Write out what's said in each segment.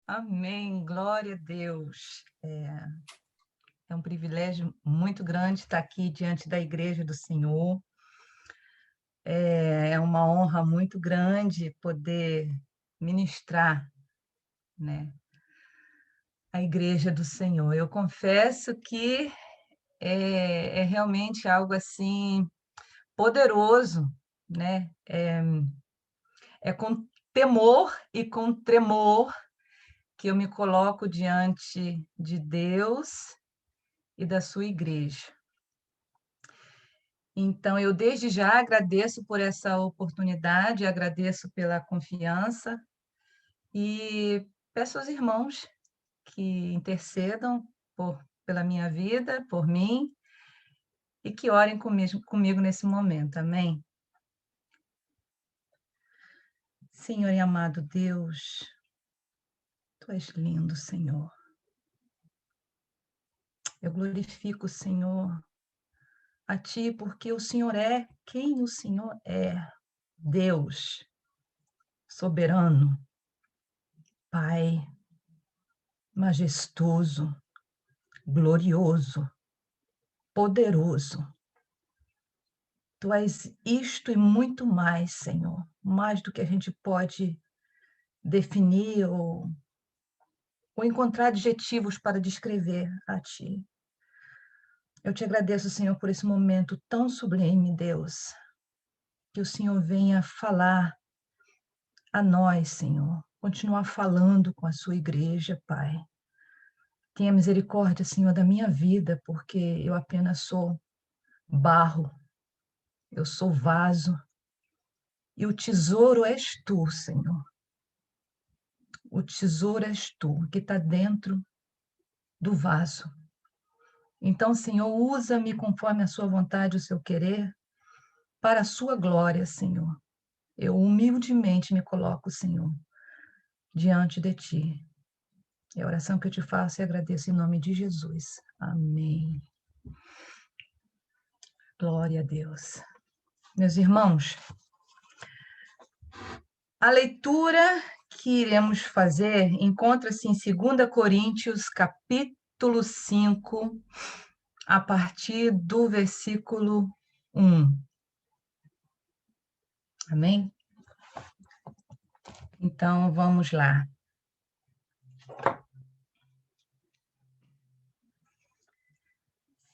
Amém, glória a Deus. É um privilégio muito grande estar aqui diante da Igreja do Senhor. É uma honra muito grande poder ministrar, né, a Igreja do Senhor. Eu confesso que é realmente algo assim poderoso, né? É com temor e com tremor que eu me coloco diante de Deus e da sua igreja. Então, eu desde já agradeço por essa oportunidade, agradeço pela confiança e peço aos irmãos que intercedam pela minha vida, por mim, e que orem comigo nesse momento. Amém? Senhor e amado Deus, Tu és lindo, Senhor. Eu glorifico, Senhor, a Ti, porque o Senhor é quem o Senhor é. Deus, soberano, Pai, majestoso, glorioso, poderoso. Tu és isto e muito mais, Senhor, mais do que a gente pode definir ou encontrar adjetivos para descrever a Ti. Eu te agradeço, Senhor, por esse momento tão sublime, Deus, que o Senhor venha falar a nós, Senhor, continuar falando com a sua igreja, Pai. Tenha misericórdia, Senhor, da minha vida, porque eu apenas sou barro, eu sou vaso, e o tesouro és tu, Senhor. O tesouro és tu, que está dentro do vaso. Então, Senhor, usa-me conforme a sua vontade, o seu querer, para a sua glória, Senhor. Eu humildemente me coloco, Senhor, diante de ti. É a oração que eu te faço e agradeço em nome de Jesus. Amém. Glória a Deus. Meus irmãos, a leitura que iremos fazer encontra-se em 2 Coríntios, capítulo 5, a partir do versículo 1. Amém? Então, vamos lá.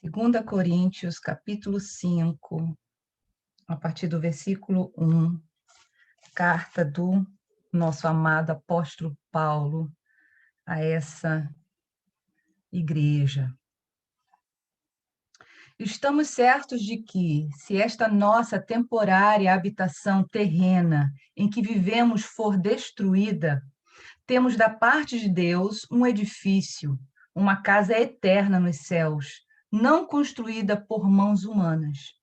2 Coríntios, capítulo 5, a partir do versículo 1, carta do nosso amado apóstolo Paulo a essa igreja. Estamos certos de que, se esta nossa temporária habitação terrena em que vivemos for destruída, temos da parte de Deus um edifício, uma casa eterna nos céus, não construída por mãos humanas.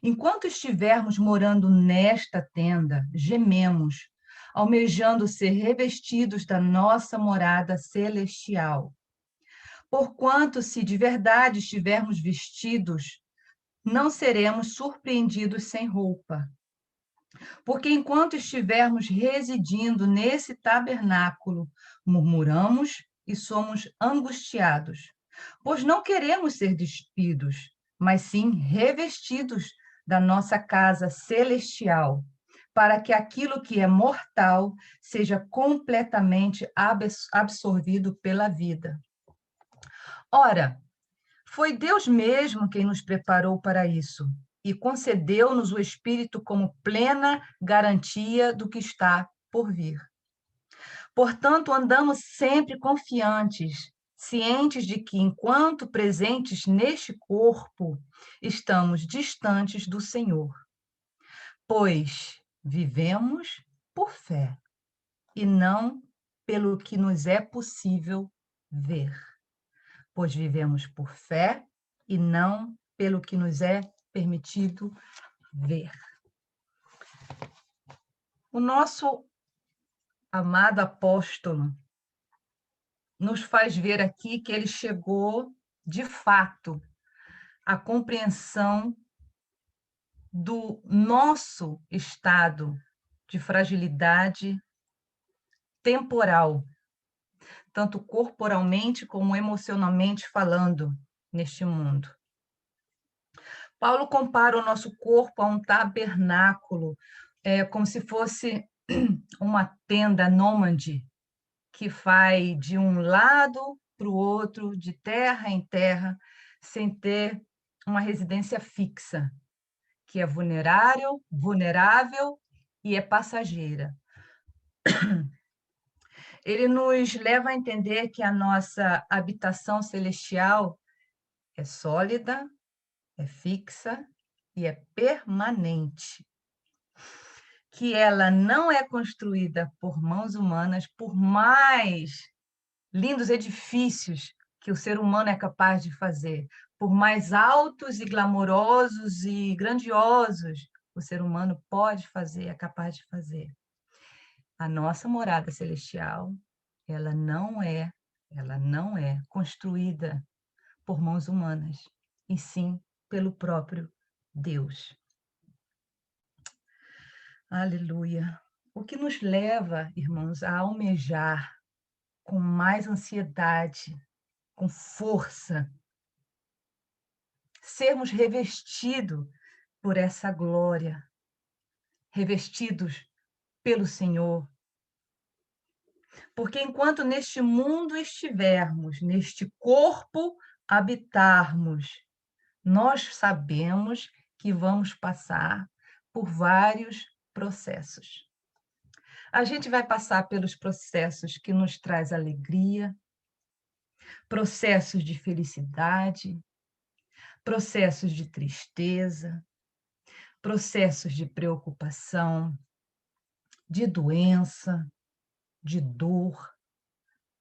Enquanto estivermos morando nesta tenda, gememos, almejando ser revestidos da nossa morada celestial. Porquanto, se de verdade estivermos vestidos, não seremos surpreendidos sem roupa. Porque enquanto estivermos residindo nesse tabernáculo, murmuramos e somos angustiados, pois não queremos ser despidos, mas sim revestidos da nossa casa celestial, para que aquilo que é mortal seja completamente absorvido pela vida. Ora, foi Deus mesmo quem nos preparou para isso e concedeu-nos o Espírito como plena garantia do que está por vir. Portanto, andamos sempre confiantes, cientes de que, enquanto presentes neste corpo, estamos distantes do Senhor, pois vivemos por fé e não pelo que nos é possível ver. Pois vivemos por fé e não pelo que nos é permitido ver. O nosso amado apóstolo nos faz ver aqui que ele chegou, de fato, à compreensão do nosso estado de fragilidade temporal tanto corporalmente como emocionalmente falando, neste mundo. Paulo compara o nosso corpo a um tabernáculo, como se fosse uma tenda nômade, que vai de um lado para o outro, de terra em terra, sem ter uma residência fixa, que é vulnerável e é passageira. Ele nos leva a entender que a nossa habitação celestial é sólida, é fixa e é permanente. Que ela não é construída por mãos humanas, por mais lindos edifícios que o ser humano é capaz de fazer, por mais altos e glamourosos e grandiosos o ser humano pode fazer, é capaz de fazer. A nossa morada celestial, ela não é construída por mãos humanas, e sim pelo próprio Deus. Aleluia. O que nos leva, irmãos, a almejar com mais ansiedade, com força, sermos revestidos por essa glória, revestidos pelo Senhor. Porque enquanto neste mundo estivermos, neste corpo habitarmos, nós sabemos que vamos passar por vários processos. A gente vai passar pelos processos que nos traz alegria, processos de felicidade, processos de tristeza, processos de preocupação, de doença, de dor,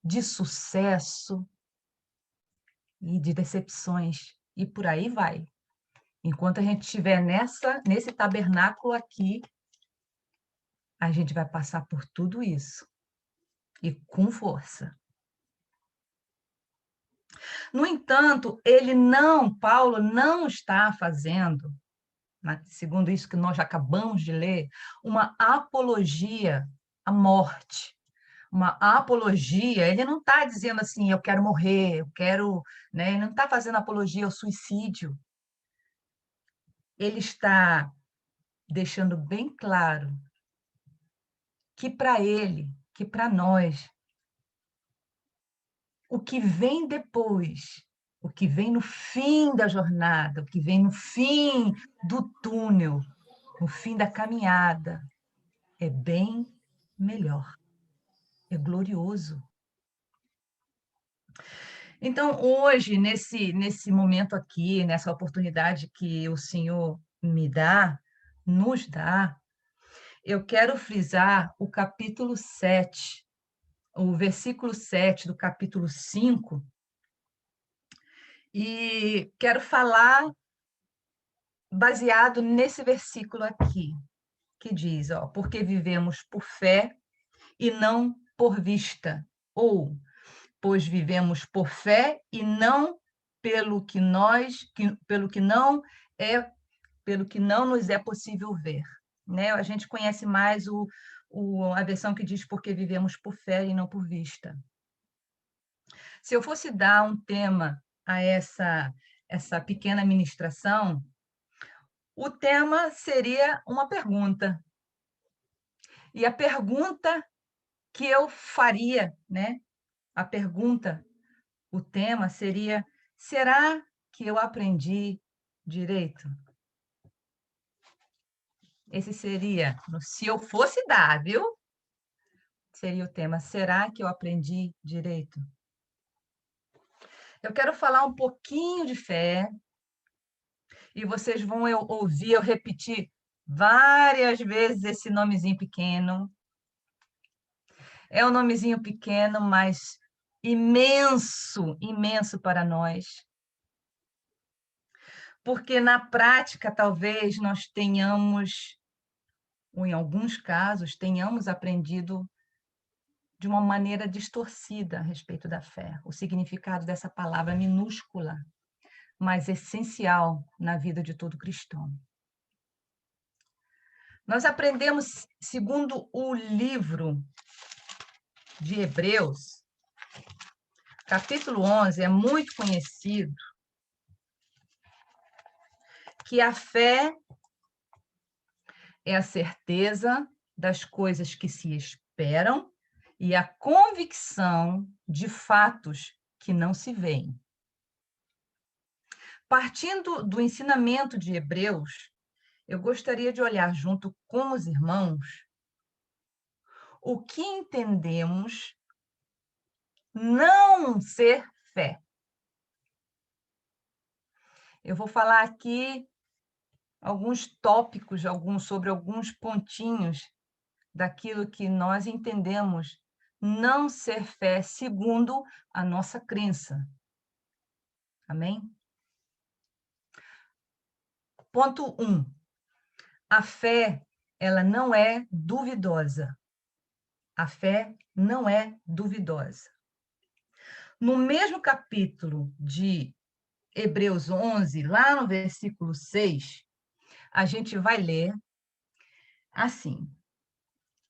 de sucesso e de decepções, e por aí vai. Enquanto a gente estiver nesse tabernáculo aqui, a gente vai passar por tudo isso, e com força. No entanto, Paulo não está fazendo, segundo isso que nós acabamos de ler, uma apologia à morte. Uma apologia, ele não está dizendo assim, eu quero morrer, eu quero, né? Ele não está fazendo apologia ao suicídio. Ele está deixando bem claro que para ele, que para nós, o que vem depois, o que vem no fim da jornada, o que vem no fim do túnel, no fim da caminhada, é bem melhor, é glorioso. Então, hoje, nesse momento aqui, nessa oportunidade que o Senhor me dá, nos dá, eu quero frisar o capítulo 7, o versículo 7 do capítulo 5, e quero falar baseado nesse versículo aqui, que diz, porque vivemos por fé e não por vista, ou pois vivemos por fé e não pelo que não nos é possível ver, né? A gente conhece mais a versão que diz porque vivemos por fé e não por vista. Se eu fosse dar um tema a essa pequena ministração, o tema seria uma pergunta. E a pergunta que eu faria, né? A pergunta, o tema seria: será que eu aprendi direito? Esse seria, se eu fosse dar, viu? Seria o tema: será que eu aprendi direito? Eu quero falar um pouquinho de fé, e vocês vão ouvir eu repetir várias vezes esse nomezinho pequeno. É um nomezinho pequeno, mas imenso, imenso para nós. Porque na prática, talvez nós tenhamos, ou em alguns casos, tenhamos aprendido de uma maneira distorcida a respeito da fé, o significado dessa palavra minúscula, mas essencial na vida de todo cristão. Nós aprendemos, segundo o livro de Hebreus, capítulo 11 é muito conhecido que a fé é a certeza das coisas que se esperam e a convicção de fatos que não se veem. Partindo do ensinamento de Hebreus, eu gostaria de olhar junto com os irmãos o que entendemos não ser fé. Eu vou falar aqui alguns tópicos, sobre alguns pontinhos daquilo que nós entendemos não ser fé segundo a nossa crença. Amém? Ponto 1. A fé, ela não é duvidosa. A fé não é duvidosa. No mesmo capítulo de Hebreus 11, lá no versículo 6, a gente vai ler assim: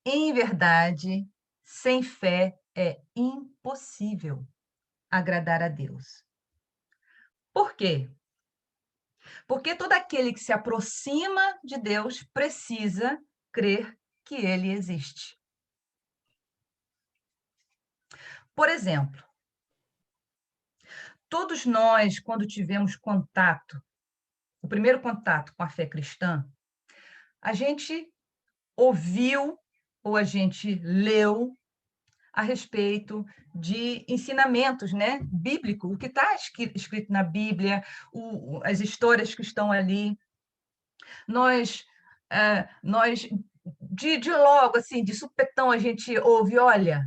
em verdade, sem fé é impossível agradar a Deus. Por quê? Porque todo aquele que se aproxima de Deus precisa crer que ele existe. Por exemplo, todos nós, quando tivemos contato, o primeiro contato com a fé cristã, a gente ouviu ou a gente leu a respeito de ensinamentos, né, bíblico, o que está escrito na Bíblia, as histórias que estão ali. Nós de logo, assim, de supetão, a gente ouve, olha,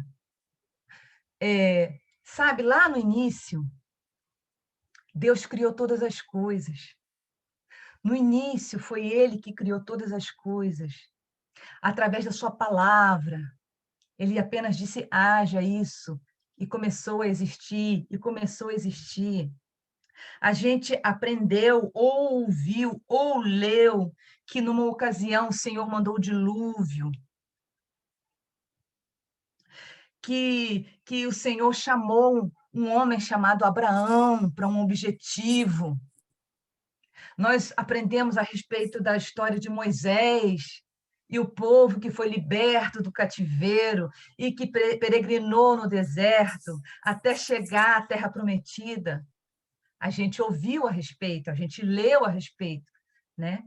sabe, lá no início, Deus criou todas as coisas. No início, foi Ele que criou todas as coisas, através da sua palavra. Ele apenas disse, haja isso, e começou a existir, e começou a existir. A gente aprendeu, ou ouviu, ou leu, que numa ocasião o Senhor mandou o dilúvio, que o Senhor chamou um homem chamado Abraão para um objetivo. Nós aprendemos a respeito da história de Moisés e o povo que foi liberto do cativeiro e que peregrinou no deserto até chegar à Terra Prometida. A gente ouviu a respeito, a gente leu a respeito, né?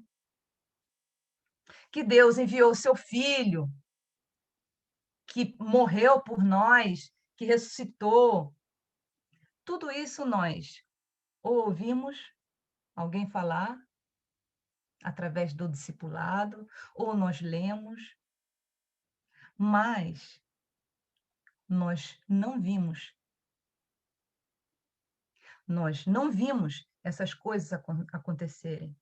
Que Deus enviou o seu filho, que morreu por nós, que ressuscitou. Tudo isso nós ou ouvimos alguém falar através do discipulado, ou nós lemos, mas nós não vimos. Nós não vimos essas coisas acontecerem.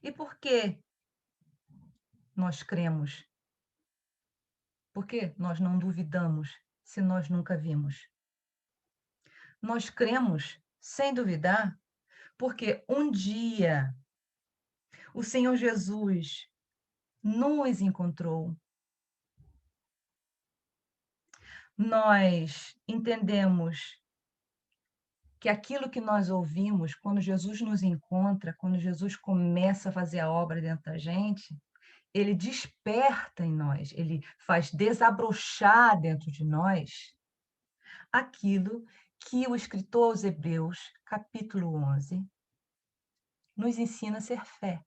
E por que nós cremos? Por que nós não duvidamos se nós nunca vimos? Nós cremos sem duvidar, porque um dia o Senhor Jesus nos encontrou. Nós entendemos que aquilo que nós ouvimos, quando Jesus nos encontra, quando Jesus começa a fazer a obra dentro da gente, ele desperta em nós, ele faz desabrochar dentro de nós aquilo que o escritor aos Hebreus, capítulo 11, nos ensina a ser fé.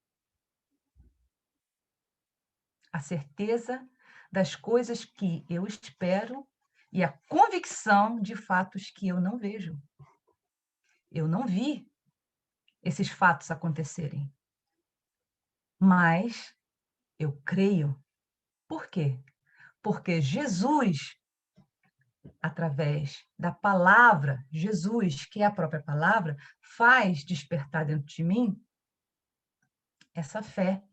A certeza das coisas que eu espero e a convicção de fatos que eu não vejo. Eu não vi esses fatos acontecerem, mas eu creio. Por quê? Porque Jesus, através da palavra, Jesus, que é a própria palavra, faz despertar dentro de mim essa fé.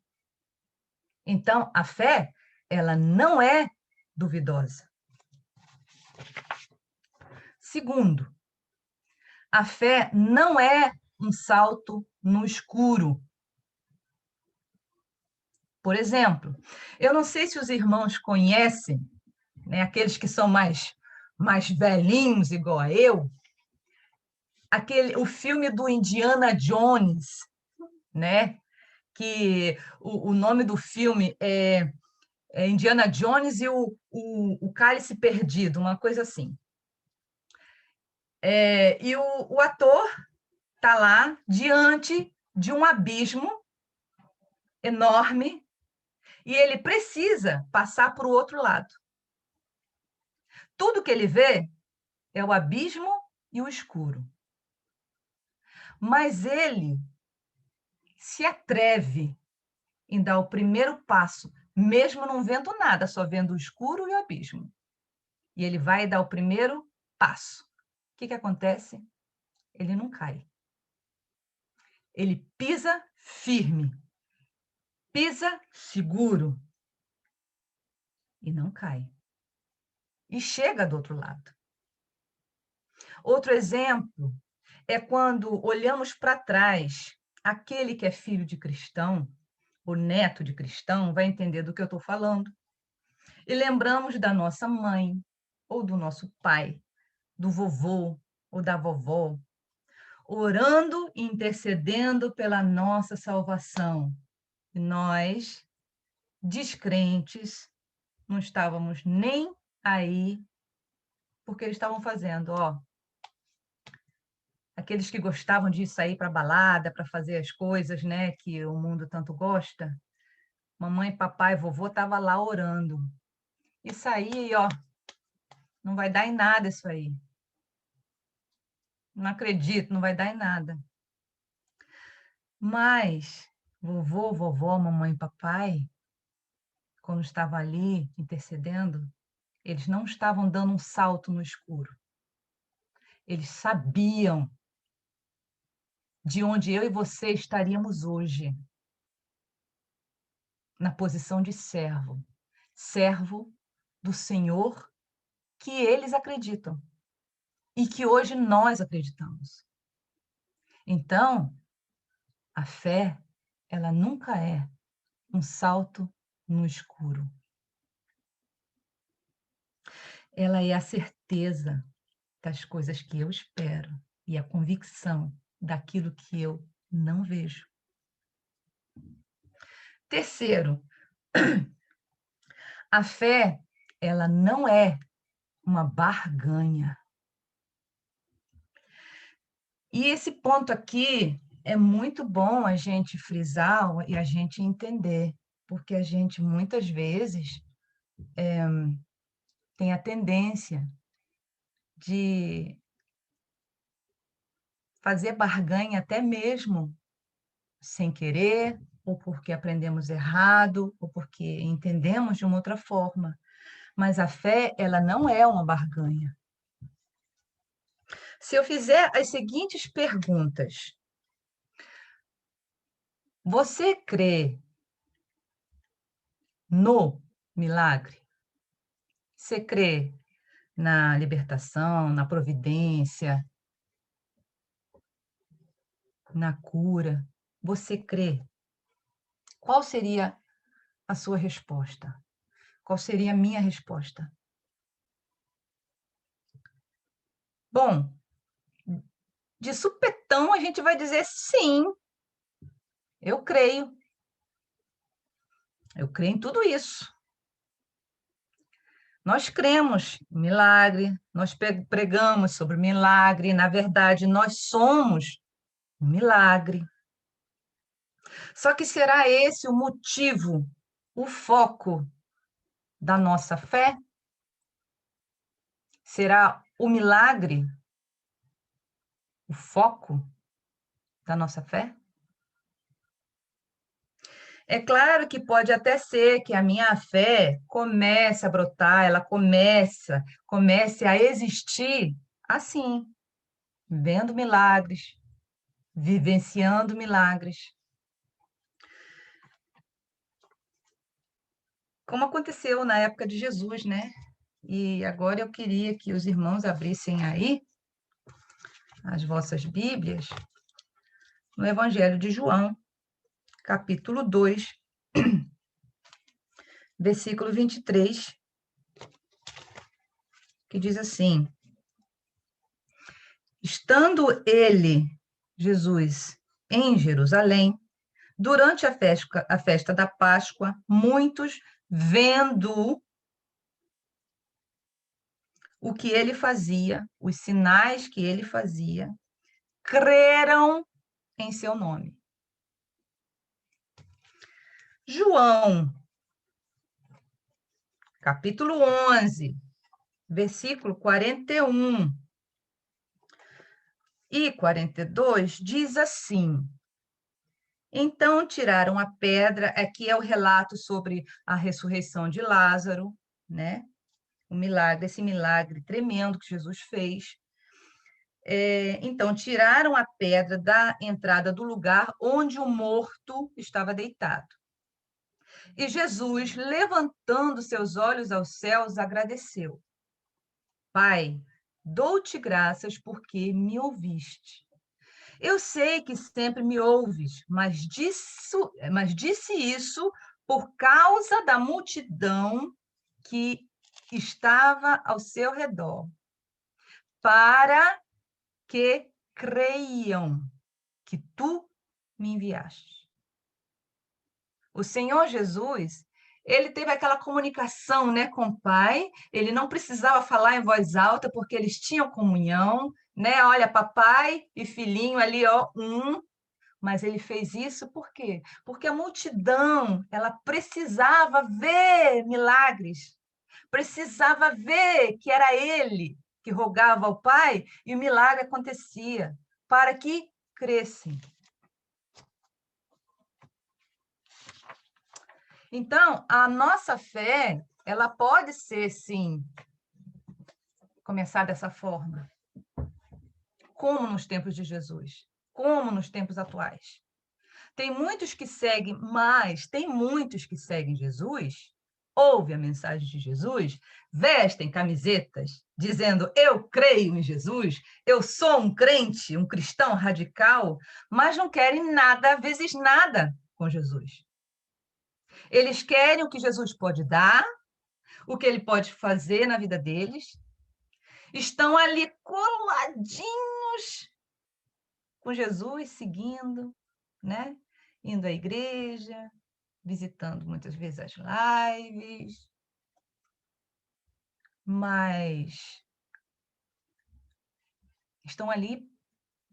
Então, a fé, ela não é duvidosa. Segundo, a fé não é um salto no escuro. Por exemplo, eu não sei se os irmãos conhecem né? Aqueles que são mais velhinhos, igual a eu, o filme do Indiana Jones, né? Que o nome do filme é Indiana Jones e o Cálice Perdido, uma coisa assim. E o ator está lá diante de um abismo enorme e ele precisa passar para o outro lado. Tudo que ele vê é o abismo e o escuro. Mas ele se atreve em dar o primeiro passo, mesmo não vendo nada, só vendo o escuro e o abismo. E ele vai dar o primeiro passo. O que acontece? Ele não cai. Ele pisa firme, pisa seguro e não cai. E chega do outro lado. Outro exemplo é quando olhamos para trás, aquele que é filho de cristão, o neto de cristão, vai entender do que eu estou falando. E lembramos da nossa mãe, ou do nosso pai, do vovô ou da vovó, orando e intercedendo pela nossa salvação. E nós, descrentes, não estávamos nem aí porque eles estavam fazendo, ó. Aqueles que gostavam de sair para balada, para fazer as coisas, né, que o mundo tanto gosta. Mamãe, papai, vovô estavam lá orando. Isso aí, ó, não vai dar em nada isso aí. Não acredito, não vai dar em nada. Mas vovô, vovó, mamãe, papai, quando estava ali intercedendo, eles não estavam dando um salto no escuro. Eles sabiam de onde eu e você estaríamos hoje, na posição de servo, servo do Senhor que eles acreditam e que hoje nós acreditamos. Então, a fé, ela nunca é um salto no escuro. Ela é a certeza das coisas que eu espero e a convicção daquilo que eu não vejo. Terceiro, a fé, ela não é uma barganha. E esse ponto aqui é muito bom a gente frisar e a gente entender, porque a gente muitas vezes tem a tendência de fazer barganha até mesmo sem querer, ou porque aprendemos errado, ou porque entendemos de uma outra forma. Mas a fé, ela não é uma barganha. Se eu fizer as seguintes perguntas: você crê no milagre? Você crê na libertação, na providência, na cura? Você crê? Qual seria a sua resposta? Qual seria a minha resposta? Bom, de supetão a gente vai dizer sim, eu creio. Eu creio em tudo isso. Nós cremos em milagre, nós pregamos sobre milagre, na verdade, nós somos um milagre. Só que será esse o motivo, o foco da nossa fé? Será o milagre o foco da nossa fé? É claro que pode até ser que a minha fé comece a brotar, ela comece a existir assim, vendo milagres, vivenciando milagres. Como aconteceu na época de Jesus, né? E agora eu queria que os irmãos abrissem aí as vossas Bíblias no Evangelho de João, capítulo 2, versículo 23. que diz assim: estando ele, Jesus, em Jerusalém, durante a festa da Páscoa, muitos, vendo o que ele fazia, os sinais que ele fazia, creram em seu nome. João, capítulo 11, versículo 41 e 42, diz assim: então tiraram a pedra, aqui é o relato sobre a ressurreição de Lázaro, né? O milagre, esse milagre tremendo que Jesus fez. Então, tiraram a pedra da entrada do lugar onde o morto estava deitado. E Jesus, levantando seus olhos aos céus, agradeceu. Pai, dou-te graças porque me ouviste. Eu sei que sempre me ouves, mas disse isso por causa da multidão que estava ao seu redor, para que creiam que tu me enviaste. O Senhor Jesus, ele teve aquela comunicação, né, com o Pai, ele não precisava falar em voz alta, porque eles tinham comunhão, né? Olha, papai e filhinho ali, ó, mas ele fez isso por quê? Porque a multidão, ela precisava ver milagres, precisava ver que era ele que rogava ao Pai e o milagre acontecia, para que crescem. Então, a nossa fé, ela pode ser, sim, começar dessa forma, como nos tempos de Jesus, como nos tempos atuais. Tem muitos que seguem, mas tem muitos que seguem Jesus, ouvem a mensagem de Jesus, vestem camisetas dizendo eu creio em Jesus, eu sou um crente, um cristão radical, mas não querem nada, vezes nada com Jesus. Eles querem o que Jesus pode dar, o que ele pode fazer na vida deles, estão ali coladinhos com Jesus, seguindo, né? Indo à igreja, visitando muitas vezes as lives, mas estão ali,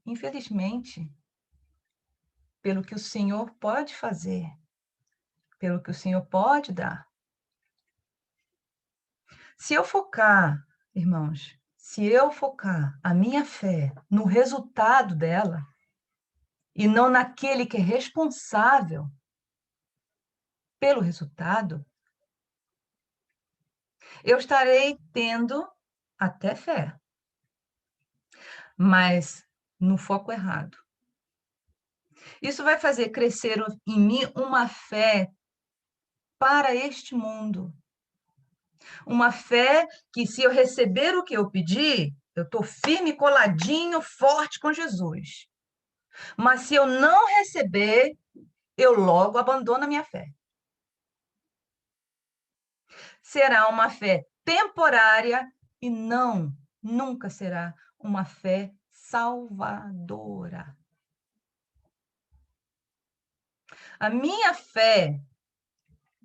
infelizmente, pelo que o Senhor pode fazer, pelo que o Senhor pode dar. Se eu focar, irmãos, se eu focar a minha fé no resultado dela e não naquele que é responsável pelo resultado, eu estarei tendo até fé, mas no foco errado. Isso vai fazer crescer em mim uma fé para este mundo. Uma fé que, se eu receber o que eu pedi, eu estou firme, coladinho, forte com Jesus. Mas se eu não receber, eu logo abandono a minha fé. Será uma fé temporária e nunca será uma fé salvadora. A minha fé,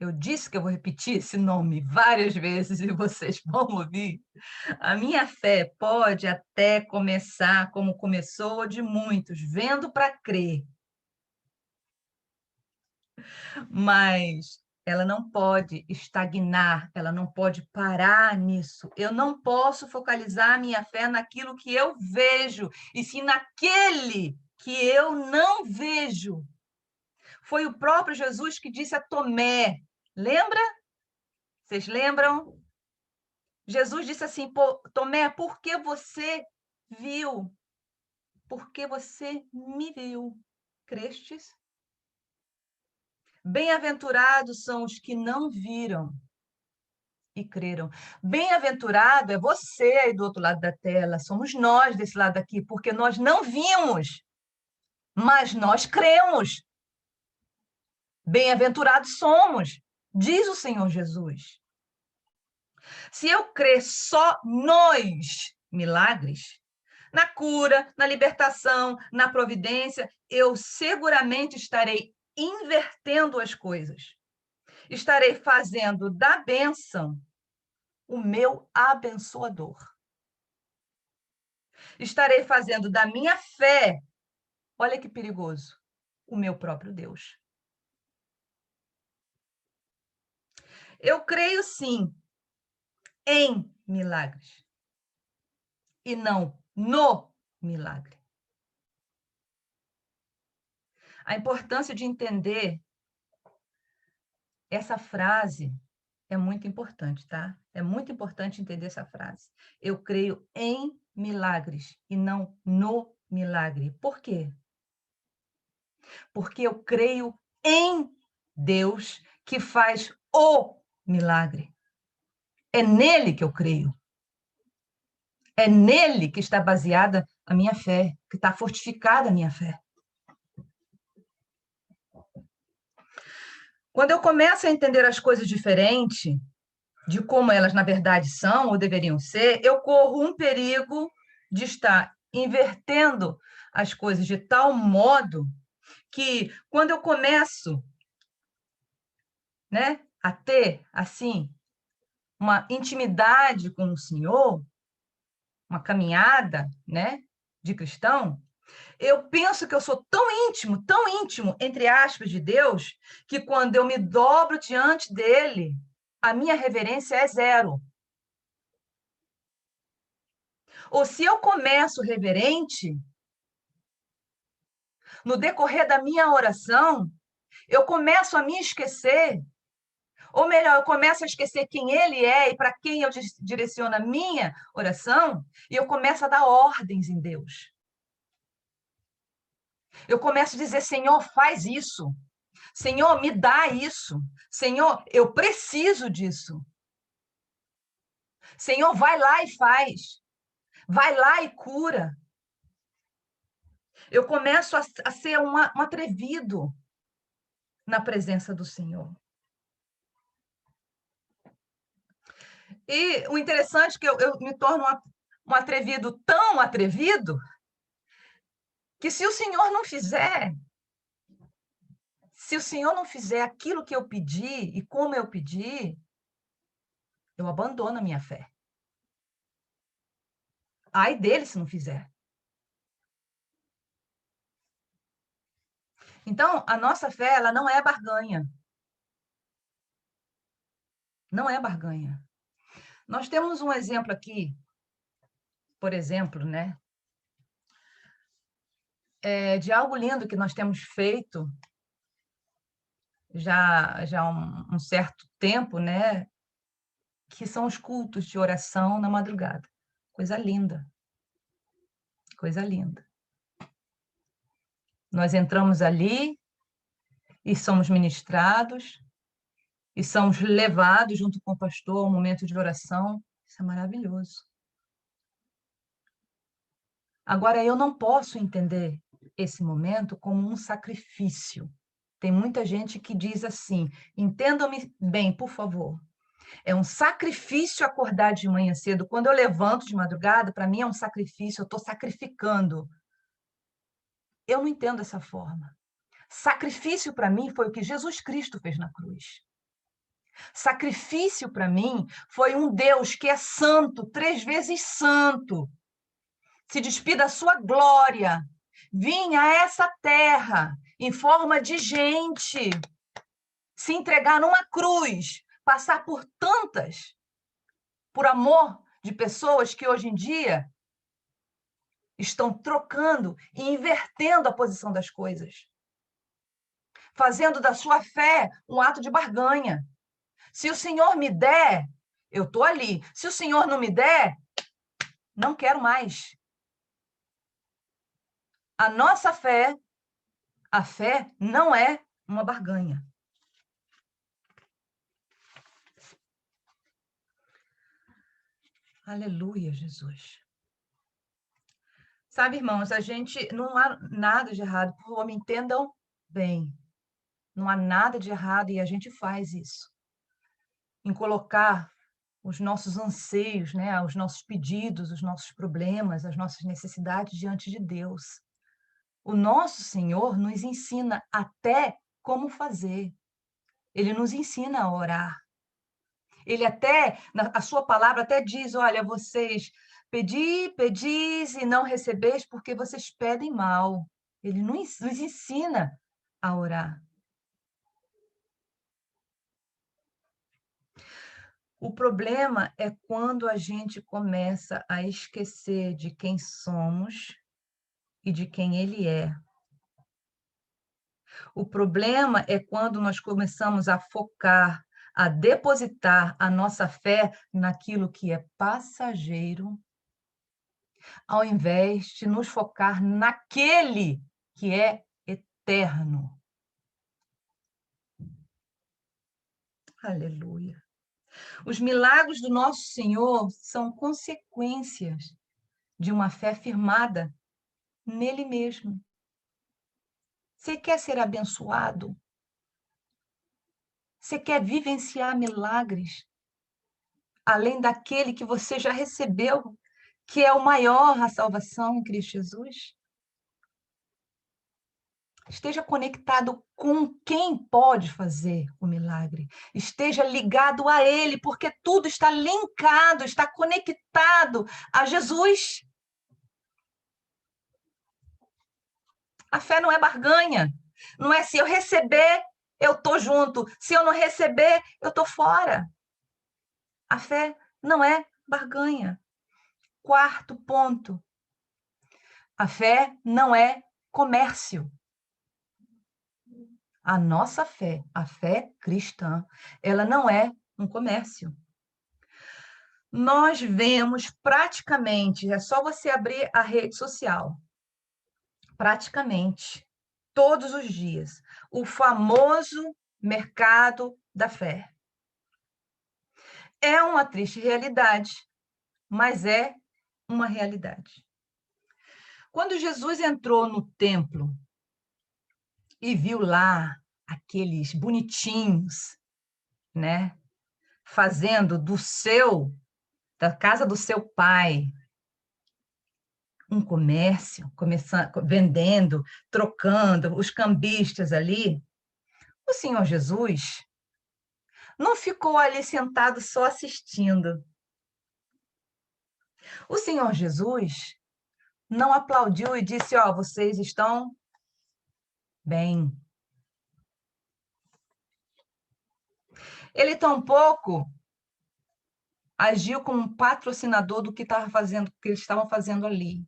eu disse que eu vou repetir esse nome várias vezes e vocês vão ouvir. A minha fé pode até começar como começou de muitos, vendo para crer. Mas ela não pode estagnar, ela não pode parar nisso. Eu não posso focalizar a minha fé naquilo que eu vejo, e sim naquele que eu não vejo. Foi o próprio Jesus que disse a Tomé, lembra? Vocês lembram? Jesus disse assim, Tomé, por que você viu? Porque você me viu. Crestes? Bem-aventurados são os que não viram e creram. Bem-aventurado é você aí do outro lado da tela, somos nós desse lado aqui, porque nós não vimos, mas nós cremos. Bem-aventurados somos, diz o Senhor Jesus. Se eu crer só nos milagres, na cura, na libertação, na providência, eu seguramente estarei invertendo as coisas. Estarei fazendo da bênção o meu abençoador. Estarei fazendo da minha fé, olha que perigoso, o meu próprio Deus. Eu creio sim em milagres e não no milagre. A importância de entender essa frase é muito importante, tá? É muito importante entender essa frase. Eu creio em milagres e não no milagre. Por quê? Porque eu creio em Deus que faz o milagre. É nele que eu creio. É nele que está baseada a minha fé, que está fortificada a minha fé. Quando eu começo a entender as coisas diferente de como elas na verdade são ou deveriam ser, eu corro um perigo de estar invertendo as coisas de tal modo que quando eu começo, né, a ter assim uma intimidade com o Senhor, uma caminhada, né, de cristão, eu penso que eu sou tão íntimo, entre aspas, de Deus, que quando eu me dobro diante dele, a minha reverência é zero. Ou se eu começo reverente, no decorrer da minha oração, eu começo a me esquecer, ou melhor, eu começo a esquecer quem ele é e para quem eu direciono a minha oração, e eu começo a dar ordens em Deus. Eu começo a dizer, Senhor, faz isso. Senhor, me dá isso. Senhor, eu preciso disso. Senhor, vai lá e faz. Vai lá e cura. Eu começo a ser um atrevido na presença do Senhor. E o interessante é que eu me torno um atrevido tão atrevido que se o Senhor não fizer, se o Senhor não fizer aquilo que eu pedi e como eu pedi, eu abandono a minha fé. Ai dele se não fizer. Então, a nossa fé, ela não é barganha. Não é barganha. Nós temos um exemplo aqui, por exemplo, né, de algo lindo que nós temos feito já há um certo tempo, né, que são os cultos de oração na madrugada. Coisa linda. Coisa linda. Nós entramos ali e somos ministrados e somos levados junto com o pastor ao momento de oração. Isso é maravilhoso. Agora, eu não posso entender esse momento como um sacrifício. Tem muita gente que diz assim, entendam-me bem, por favor. É um sacrifício acordar de manhã cedo. Quando eu levanto de madrugada, para mim é um sacrifício, eu estou sacrificando. Eu não entendo dessa forma. Sacrifício para mim foi o que Jesus Cristo fez na cruz. Sacrifício para mim foi um Deus que é santo, 3 vezes santo, se despir da sua glória, vinha a essa terra em forma de gente, se entregar numa cruz, passar por tantas, por amor de pessoas que hoje em dia estão trocando e invertendo a posição das coisas, fazendo da sua fé um ato de barganha. Se o Senhor me der, eu estou ali. Se o Senhor não me der, não quero mais. A nossa fé, a fé não é uma barganha. Aleluia, Jesus. Sabe, irmãos, a gente não há nada de errado, por favor, me entendam bem. Não há nada de errado e a gente faz isso. Em colocar os nossos anseios, né? Os nossos pedidos, os nossos problemas, as nossas necessidades diante de Deus. O nosso Senhor nos ensina até como fazer. Ele nos ensina a orar. Ele até, a sua palavra até diz, olha, vocês pedis e não recebeis porque vocês pedem mal. Ele nos ensina a orar. O problema é quando a gente começa a esquecer de quem somos e de quem Ele é. O problema é quando nós começamos a focar, a depositar a nossa fé naquilo que é passageiro, ao invés de nos focar naquele que é eterno. Aleluia. Os milagres do nosso Senhor são consequências de uma fé firmada nele mesmo. Você quer ser abençoado? Você quer vivenciar milagres? Além daquele que você já recebeu, que é o maior, a salvação em Cristo Jesus? Esteja conectado com quem pode fazer o milagre. Esteja ligado a Ele, porque tudo está linkado, está conectado a Jesus. A fé não é barganha. Não é se eu receber, eu estou junto. Se eu não receber, eu estou fora. A fé não é barganha. Quarto ponto. A fé não é comércio. A nossa fé, a fé cristã, ela não é um comércio. Nós vemos praticamente, é só você abrir a rede social, praticamente, todos os dias, o famoso mercado da fé. É uma triste realidade, mas é uma realidade. Quando Jesus entrou no templo e viu lá aqueles bonitinhos, né, fazendo da casa do seu pai, um comércio, começando, vendendo, trocando, os cambistas ali, o Senhor Jesus não ficou ali sentado só assistindo. O Senhor Jesus não aplaudiu e disse, ó, vocês estão bem. Ele tampouco agiu como um patrocinador do que estava fazendo, que eles estavam fazendo ali.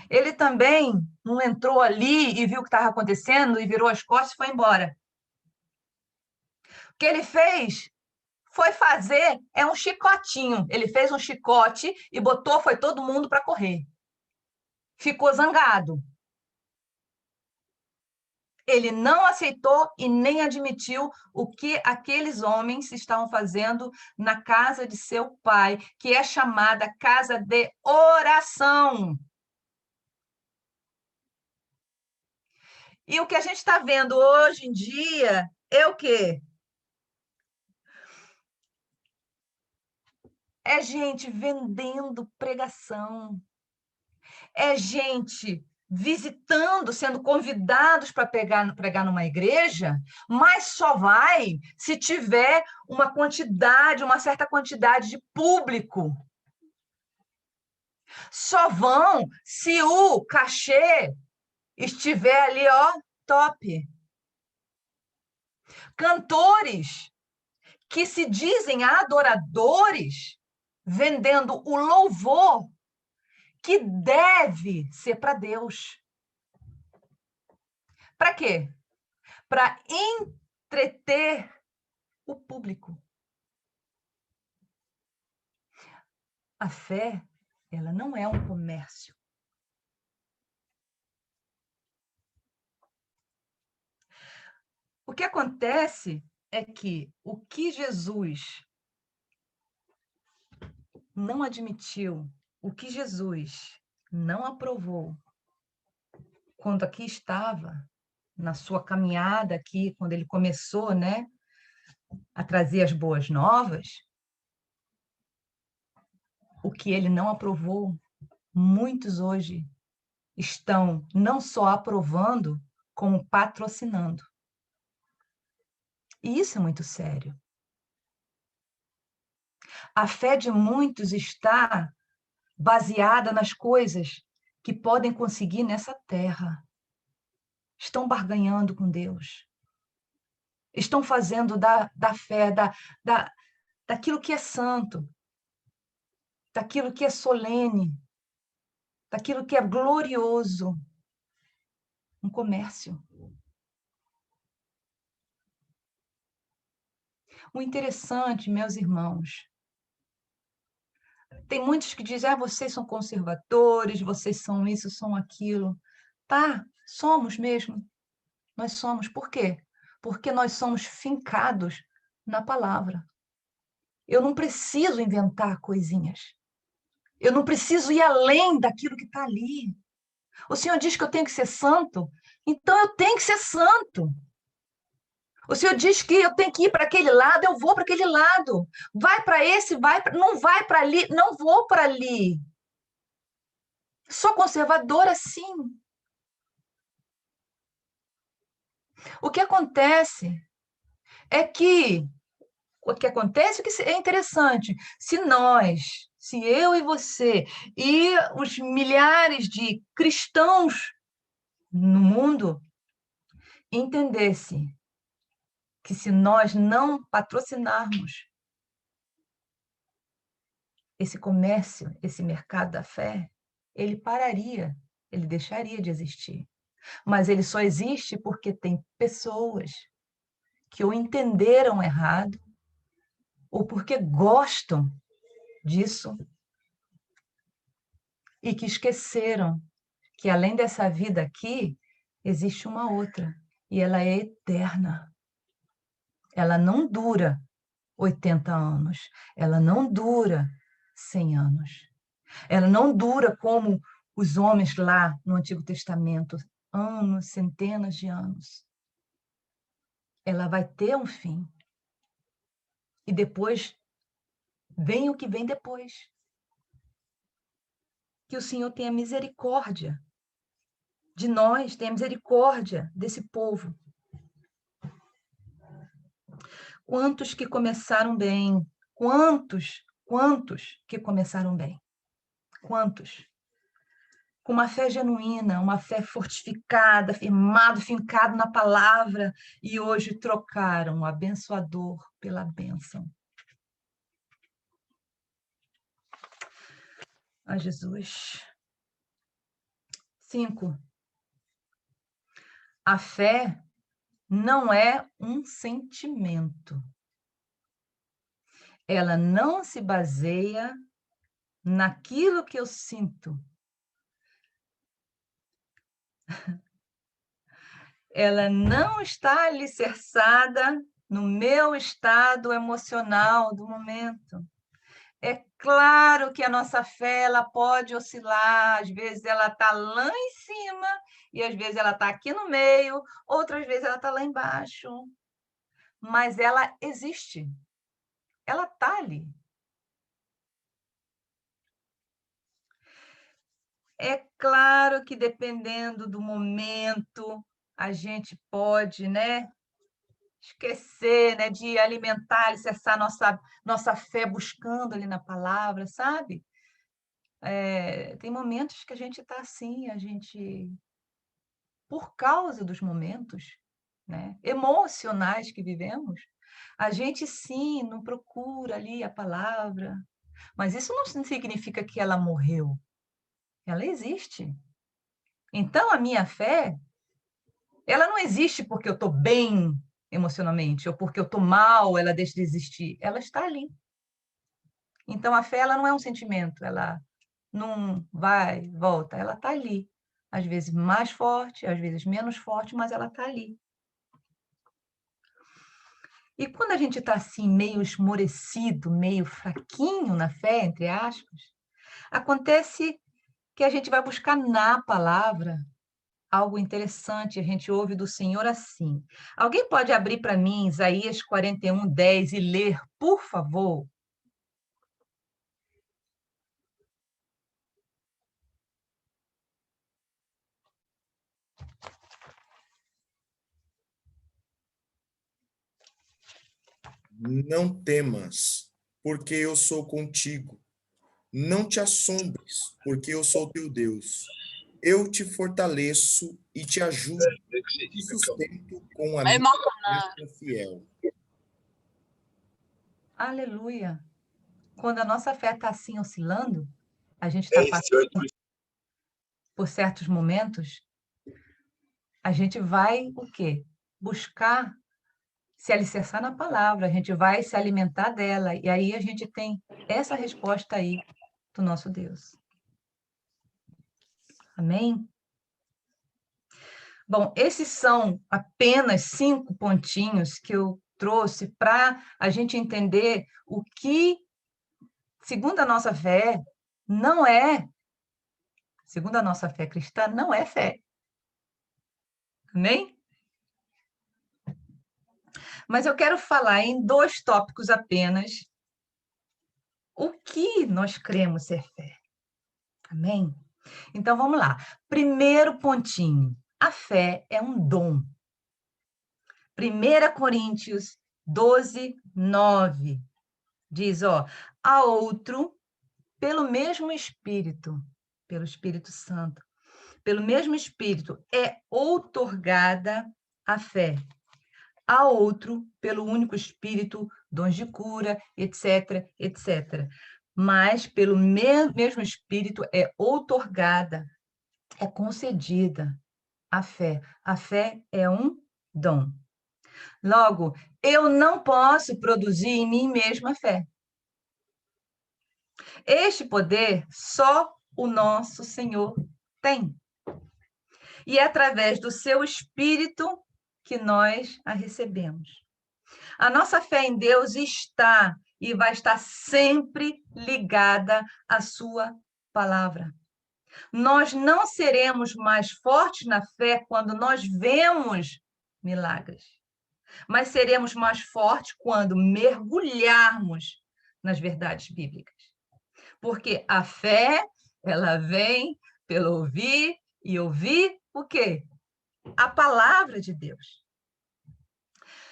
Ele também não entrou ali e viu o que estava acontecendo e virou as costas e foi embora. O que ele fez foi fazer um chicotinho. Ele fez um chicote e botou, foi todo mundo para correr. Ficou zangado. Ele não aceitou e nem admitiu o que aqueles homens estavam fazendo na casa de seu pai, que é chamada casa de oração. E o que a gente está vendo hoje em dia é o quê? É gente vendendo pregação. É gente visitando, sendo convidados para pregar numa igreja, mas só vai se tiver uma certa quantidade de público. Só vão se o cachê estiver ali, ó, top. Cantores que se dizem adoradores, vendendo o louvor que deve ser para Deus. Para quê? Para entreter o público. A fé, ela não é um comércio. O que acontece é que o que Jesus não admitiu, o que Jesus não aprovou, quando aqui estava, na sua caminhada aqui, quando ele começou, né, a trazer as boas novas, o que ele não aprovou, muitos hoje estão não só aprovando, como patrocinando. E isso é muito sério. A fé de muitos está baseada nas coisas que podem conseguir nessa terra. Estão barganhando com Deus. Estão fazendo da fé, daquilo que é santo, daquilo que é solene, daquilo que é glorioso, um comércio. O interessante, meus irmãos, tem muitos que dizem, vocês são conservadores, vocês são isso, são aquilo. Tá, somos mesmo. Nós somos. Por quê? Porque nós somos fincados na palavra. Eu não preciso inventar coisinhas. Eu não preciso ir além daquilo que está ali. O Senhor diz que eu tenho que ser santo, então eu tenho que ser santo. O Senhor diz que eu tenho que ir para aquele lado, eu vou para aquele lado. Vai para esse, não vai para ali, não vou para ali. Sou conservadora, sim. O que acontece é que o que acontece é que é interessante. Se eu e você e os milhares de cristãos no mundo entendessem que se nós não patrocinarmos esse comércio, esse mercado da fé, ele pararia, ele deixaria de existir. Mas ele só existe porque tem pessoas que ou entenderam errado, ou porque gostam disso, e que esqueceram que além dessa vida aqui, existe uma outra, e ela é eterna. Ela não dura 80 anos, ela não dura 100 anos. Ela não dura como os homens lá no Antigo Testamento, anos, centenas de anos. Ela vai ter um fim. E depois vem o que vem depois. Que o Senhor tenha misericórdia de nós, tenha misericórdia desse povo. Quantos que começaram bem? Quantos que começaram bem? Quantos? Com uma fé genuína, uma fé fortificada, fincado na palavra, e hoje trocaram o abençoador pela bênção. A Jesus. 5. A fé não é um sentimento. Ela não se baseia naquilo que eu sinto. Ela não está alicerçada no meu estado emocional do momento. É claro que a nossa fé ela pode oscilar, às vezes ela está lá em cima, e às vezes ela está aqui no meio, outras vezes ela está lá embaixo. Mas ela existe. Ela está ali. É claro que dependendo do momento, a gente pode, esquecer, de alimentar, alicerçar nossa fé buscando ali na palavra, sabe? Tem momentos que a gente está assim, por causa dos momentos, emocionais que vivemos, a gente sim não procura ali a palavra, mas isso não significa que ela morreu. Ela existe. Então, a minha fé, ela não existe porque eu estou bem emocionalmente, ou porque eu estou mal, ela deixa de existir. Ela está ali. Então, a fé, ela não é um sentimento, ela não vai, volta, ela está ali. Às vezes mais forte, às vezes menos forte, mas ela está ali. E quando a gente está assim, meio esmorecido, meio fraquinho na fé, entre aspas, acontece que a gente vai buscar na palavra algo interessante, a gente ouve do Senhor assim. Alguém pode abrir para mim Isaías 41:10 e ler, por favor? Não temas, porque eu sou contigo. Não te assombres, porque eu sou teu Deus. Eu te fortaleço e te ajudo, te sustento com a minha destra fiel. Aleluia! Quando a nossa fé está assim oscilando, a gente está passando por certos momentos, a gente vai o quê? Buscar se alicerçar na palavra, a gente vai se alimentar dela, e aí a gente tem essa resposta aí do nosso Deus. Amém? Bom, esses são apenas 5 pontinhos que eu trouxe para a gente entender o que, segundo a nossa fé, não é, segundo a nossa fé cristã, não é fé. Amém? Mas eu quero falar em 2 tópicos apenas o que nós cremos ser fé. Amém? Então vamos lá. Primeiro pontinho. A fé é um dom. 1 Coríntios 12:9 diz, a outro, pelo mesmo Espírito, pelo Espírito Santo, pelo mesmo Espírito é outorgada a fé. A outro, pelo único Espírito, dons de cura, etc, etc. Mas pelo mesmo Espírito é outorgada, é concedida a fé. A fé é um dom. Logo, eu não posso produzir em mim mesma fé. Este poder só o nosso Senhor tem. E é através do seu Espírito que nós a recebemos. A nossa fé em Deus está e vai estar sempre ligada à sua palavra. Nós não seremos mais fortes na fé quando nós vemos milagres, mas seremos mais fortes quando mergulharmos nas verdades bíblicas. Porque a fé, ela vem pelo ouvir e ouvir o quê? A palavra de Deus.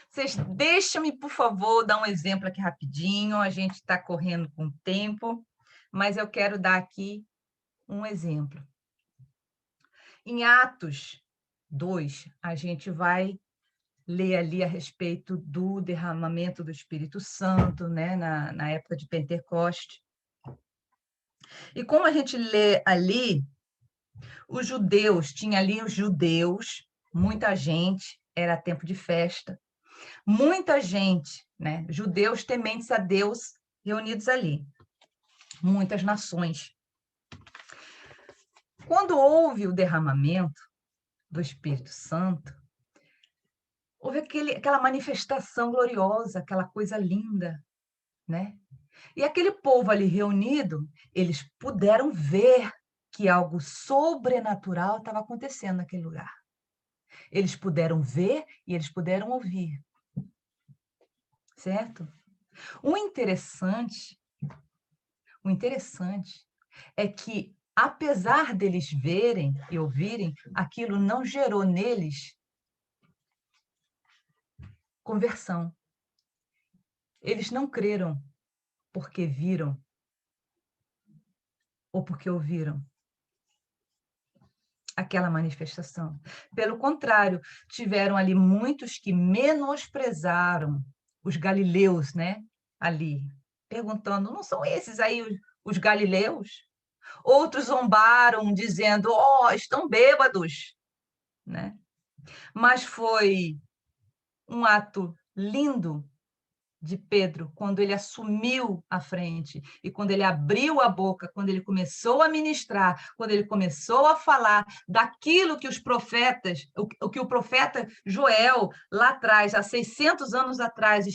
Vocês deixam-me, por favor, dar um exemplo aqui rapidinho. A gente está correndo com o tempo, mas eu quero dar aqui um exemplo. Em Atos 2, a gente vai ler ali a respeito do derramamento do Espírito Santo, né, na época de Pentecoste. E como a gente lê ali, os judeus, tinha ali os judeus, muita gente, era tempo de festa, muita gente, né, judeus tementes a Deus reunidos ali, muitas nações. Quando houve o derramamento do Espírito Santo, houve aquela manifestação gloriosa, aquela coisa linda, né? E aquele povo ali reunido, eles puderam ver que algo sobrenatural estava acontecendo naquele lugar. Eles puderam ver e eles puderam ouvir. Certo? O interessante é que, apesar deles verem e ouvirem, aquilo não gerou neles conversão. Eles não creram porque viram ou porque ouviram aquela manifestação. Pelo contrário, tiveram ali muitos que menosprezaram os galileus, né? Ali, perguntando, não são esses aí os galileus? Outros zombaram, dizendo, estão bêbados, né? Mas foi um ato lindo de Pedro, quando ele assumiu a frente e quando ele abriu a boca, quando ele começou a ministrar, quando ele começou a falar daquilo que os profetas, o que o profeta Joel, lá atrás, há 600 anos atrás,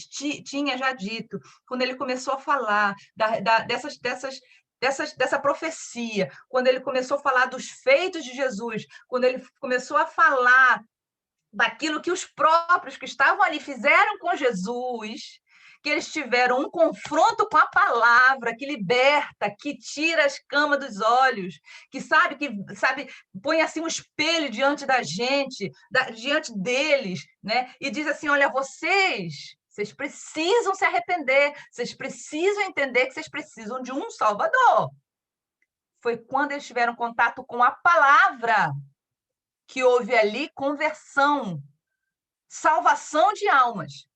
tinha já dito, quando ele começou a falar dessa profecia, quando ele começou a falar dos feitos de Jesus, quando ele começou a falar daquilo que os próprios que estavam ali fizeram com Jesus, que eles tiveram um confronto com a palavra que liberta, que tira as camas dos olhos, que sabe, põe assim um espelho diante da gente, diante deles, né? E diz assim: olha, vocês precisam se arrepender, vocês precisam entender que vocês precisam de um Salvador. Foi quando eles tiveram contato com a palavra que houve ali conversão, salvação de almas.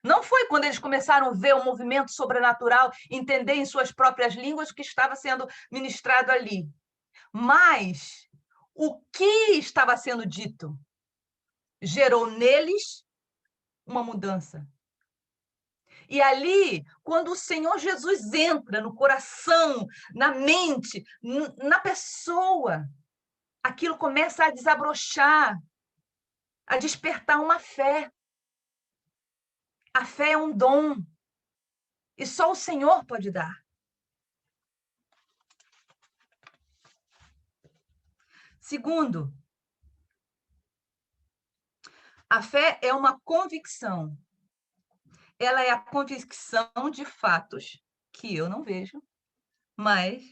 Não foi quando eles começaram a ver o movimento sobrenatural, entender em suas próprias línguas o que estava sendo ministrado ali. Mas o que estava sendo dito gerou neles uma mudança. E ali, quando o Senhor Jesus entra no coração, na mente, na pessoa, aquilo começa a desabrochar, a despertar uma fé. A fé é um dom. E só o Senhor pode dar. Segundo, a fé é uma convicção. Ela é a convicção de fatos que eu não vejo, mas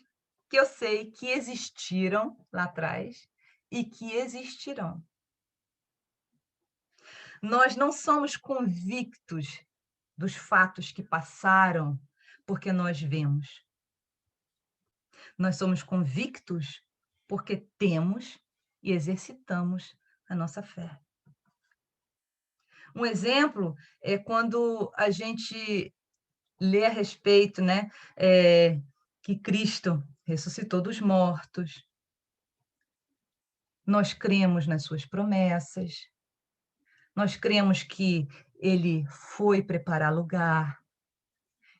que eu sei que existiram lá atrás e que existirão. Nós não somos convictos dos fatos que passaram porque nós vemos. Nós somos convictos porque temos e exercitamos a nossa fé. Um exemplo é quando a gente lê a respeito, né, que Cristo ressuscitou dos mortos. Nós cremos nas suas promessas. Nós cremos que ele foi preparar lugar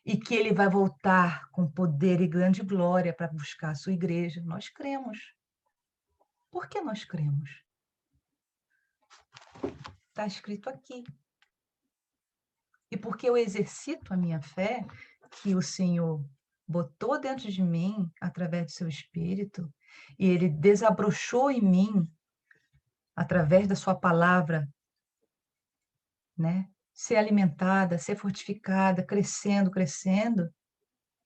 e que ele vai voltar com poder e grande glória para buscar a sua igreja. Nós cremos. Por que nós cremos? Está escrito aqui. E porque eu exercito a minha fé, que o Senhor botou dentro de mim, através do seu Espírito, e ele desabrochou em mim, através da sua palavra, né? Ser alimentada, ser fortificada, crescendo, crescendo,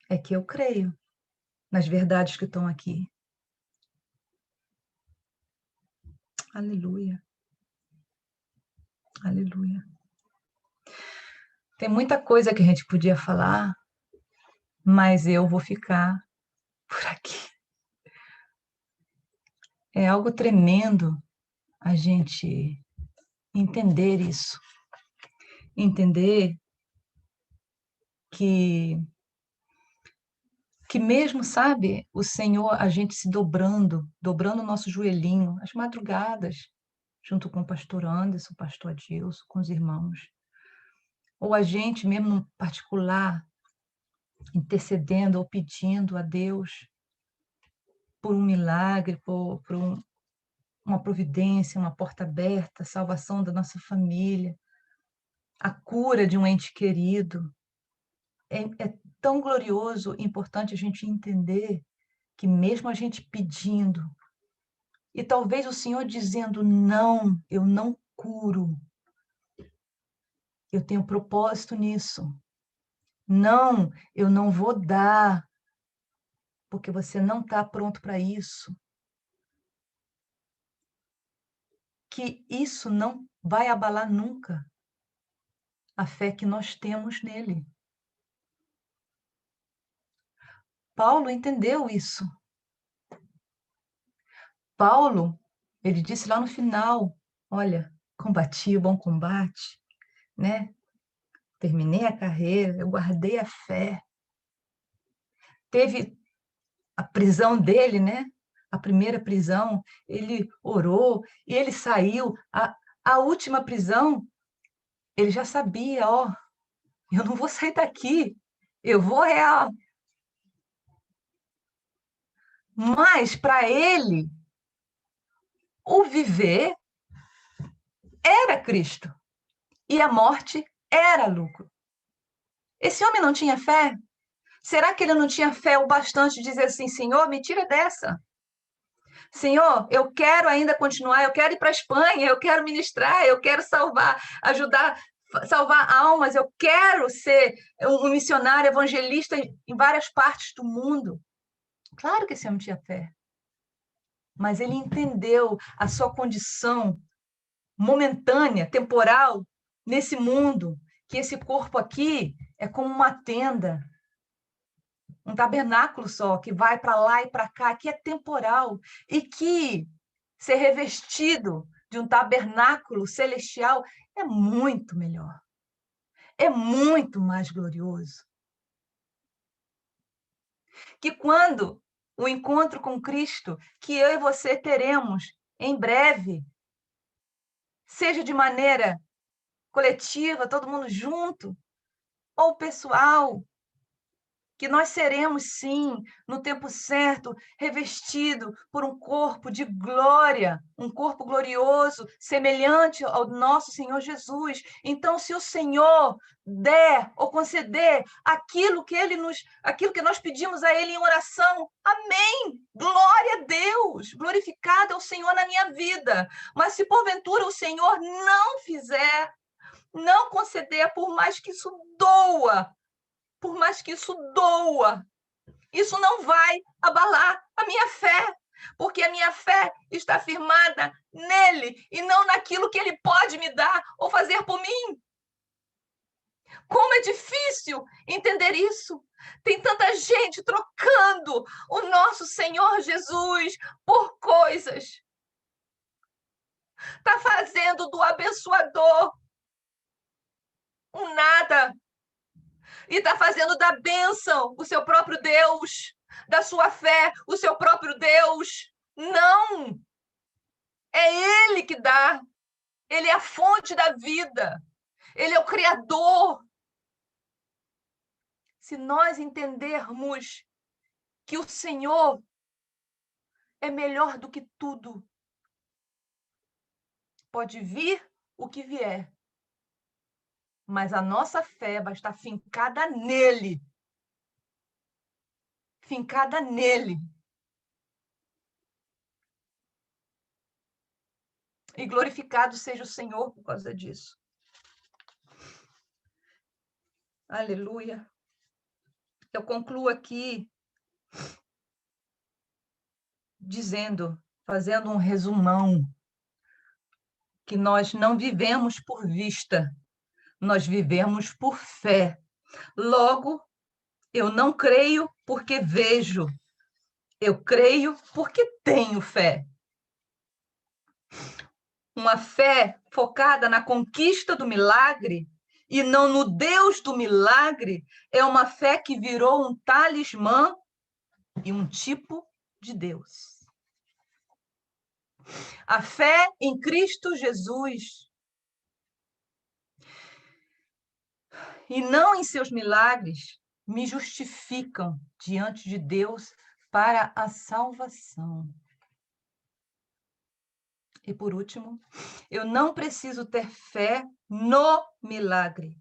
é que eu creio nas verdades que estão aqui. Aleluia. Aleluia. Tem muita coisa que a gente podia falar, mas eu vou ficar por aqui. É algo tremendo a gente entender isso. Entender que mesmo, sabe, o Senhor, a gente se dobrando o nosso joelhinho, às madrugadas, junto com o pastor Anderson, o pastor Adilson, com os irmãos. Ou a gente mesmo no particular, intercedendo ou pedindo a Deus por um milagre, por uma providência, uma porta aberta, a salvação da nossa família, a cura de um ente querido. É tão glorioso, importante a gente entender que mesmo a gente pedindo, e talvez o Senhor dizendo, não, eu não curo, eu tenho propósito nisso. Não, eu não vou dar, porque você não está pronto para isso. Que isso não vai abalar nunca a fé que nós temos nele. Paulo entendeu isso. Paulo, ele disse lá no final, olha, combati o bom combate, né? Terminei a carreira, eu guardei a fé. Teve a prisão dele, né? A primeira prisão, ele orou e ele saiu. A última prisão, ele já sabia, ó, eu não vou sair daqui, eu vou real. Mas para ele, o viver era Cristo e a morte era lucro. Esse homem não tinha fé? Será que ele não tinha fé o bastante de dizer assim, Senhor, me tira dessa? Senhor, eu quero ainda continuar, eu quero ir para a Espanha, eu quero ministrar, eu quero salvar, ajudar, salvar almas, eu quero ser um missionário evangelista em várias partes do mundo. Claro que esse homem tinha fé. Mas ele entendeu a sua condição momentânea, temporal, nesse mundo, que esse corpo aqui é como uma tenda, um tabernáculo só, que vai para lá e para cá, que é temporal, e que ser revestido de um tabernáculo celestial é muito melhor, é muito mais glorioso. Que quando o encontro com Cristo, que eu e você teremos em breve, seja de maneira coletiva, todo mundo junto, ou pessoal, que nós seremos, sim, no tempo certo, revestido por um corpo de glória, um corpo glorioso, semelhante ao nosso Senhor Jesus. Então, se o Senhor der ou conceder aquilo que nós pedimos a Ele em oração, amém! Glória a Deus! Glorificado é o Senhor na minha vida. Mas se porventura o Senhor não fizer, não conceder, por mais que isso doa, isso não vai abalar a minha fé, porque a minha fé está firmada nele e não naquilo que ele pode me dar ou fazer por mim. Como é difícil entender isso. Tem tanta gente trocando o nosso Senhor Jesus por coisas. Está fazendo do abençoador um nada. E está fazendo da bênção o seu próprio Deus, da sua fé o seu próprio Deus. Não! É Ele que dá. Ele é a fonte da vida. Ele é o Criador. Se nós entendermos que o Senhor é melhor do que tudo, pode vir o que vier, mas a nossa fé vai estar fincada nele. Fincada nele. E glorificado seja o Senhor por causa disso. Aleluia. Eu concluo aqui dizendo, fazendo um resumão, que nós não vivemos por vista, nós vivemos por fé. Logo, eu não creio porque vejo, eu creio porque tenho fé. Uma fé focada na conquista do milagre e não no Deus do milagre é uma fé que virou um talismã e um tipo de Deus. A fé em Cristo Jesus e não em seus milagres me justificam diante de Deus para a salvação. E por último, eu não preciso ter fé no milagre.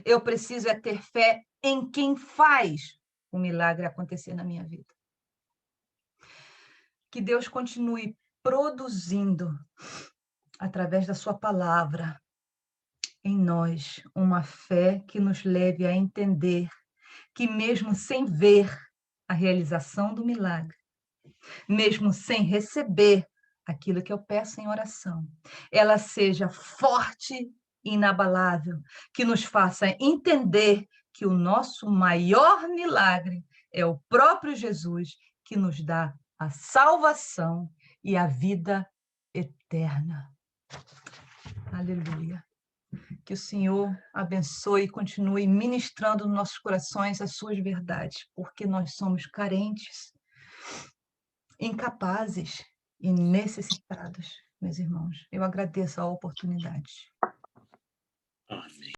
Eu preciso é ter fé em quem faz o milagre acontecer na minha vida. Que Deus continue produzindo, através da sua palavra, em nós, uma fé que nos leve a entender que mesmo sem ver a realização do milagre, mesmo sem receber aquilo que eu peço em oração, ela seja forte e inabalável, que nos faça entender que o nosso maior milagre é o próprio Jesus, que nos dá a salvação e a vida eterna. Aleluia. Que o Senhor abençoe e continue ministrando nos nossos corações as suas verdades, porque nós somos carentes, incapazes e necessitados, meus irmãos. Eu agradeço a oportunidade. Amém.